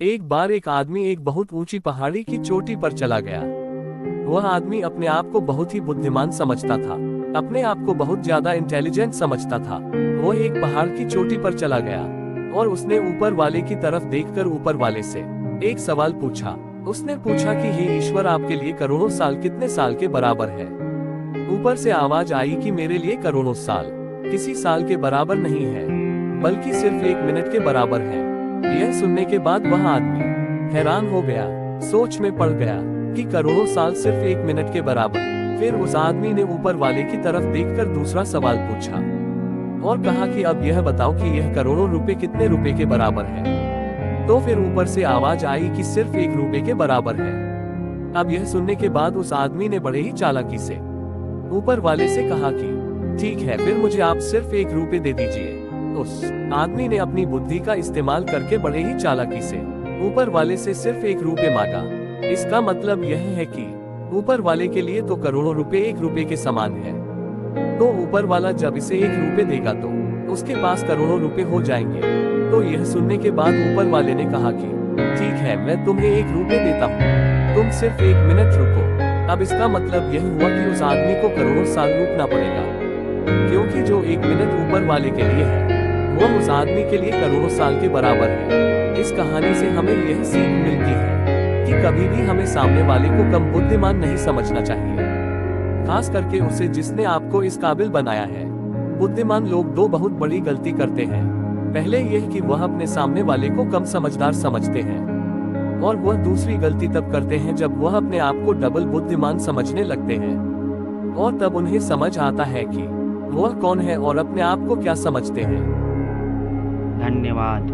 एक बार एक आदमी एक बहुत ऊंची पहाड़ी की चोटी पर चला गया। वह आदमी अपने आप को बहुत ही बुद्धिमान समझता था, अपने आप को बहुत ज्यादा इंटेलिजेंट समझता था। वह एक पहाड़ की चोटी पर चला गया और उसने ऊपर वाले की तरफ देखकर ऊपर वाले से एक सवाल पूछा। उसने पूछा कि हे ईश्वर, आपके लिए करोड़ों साल कितने साल के बराबर है? ऊपर से आवाज आई कि मेरे लिए करोड़ों साल किसी साल के बराबर नहीं है, बल्कि सिर्फ 1 मिनट के बराबर है। यह सुनने के बाद वह आदमी हैरान हो गया, सोच में पड़ गया कि करोड़ों साल सिर्फ 1 मिनट के बराबर। फिर उस आदमी ने ऊपर वाले की तरफ देखकर दूसरा सवाल पूछा और कहा कि अब यह बताओ कि यह करोड़ों रुपए कितने रुपए के बराबर है? तो फिर ऊपर से आवाज आई कि सिर्फ 1 रुपए के बराबर है। अब यह सुनने के बाद उस आदमी ने बड़े ही चालाकी से ऊपर वाले से कहा कि ठीक है, फिर मुझे आप सिर्फ 1 रुपए दे दीजिए। उस आदमी ने अपनी बुद्धि का इस्तेमाल करके बड़े ही चालाकी से ऊपर वाले से सिर्फ 1 रुपए मांगा। इसका मतलब यह है कि ऊपर वाले के लिए तो करोड़ों रुपए 1 रुपए के समान है। तो ऊपर वाला जब इसे 1 रुपए देगा तो उसके पास करोड़ों रुपए हो जाएंगे। तो यह सुनने के बाद ऊपर वाले ने कहा कि ठीक है, मैं तुम्हें 1 रुपए देता हूँ, तुम सिर्फ 1 मिनट रुको। अब इसका मतलब यह हुआ कि उस आदमी को करोड़ों साल रुकना पड़ेगा, क्योंकि जो 1 मिनट ऊपर वाले के लिए है वह उस आदमी के लिए करोड़ों साल के बराबर है। इस कहानी से हमें यह सीख मिलती है कि कभी भी हमें सामने वाले को कम बुद्धिमान नहीं समझना चाहिए, खास करके उसे जिसने आपको इस काबिल बनाया है। बुद्धिमान लोग दो बहुत बड़ी गलती करते हैं। पहले यह कि वह अपने सामने वाले को कम समझदार समझते हैं, और वह दूसरी गलती तब करते हैं जब वह अपने आप को डबल बुद्धिमान समझने लगते हैं, और तब उन्हें समझ आता है कि वह कौन है और अपने आप को क्या समझते हैं। धन्यवाद।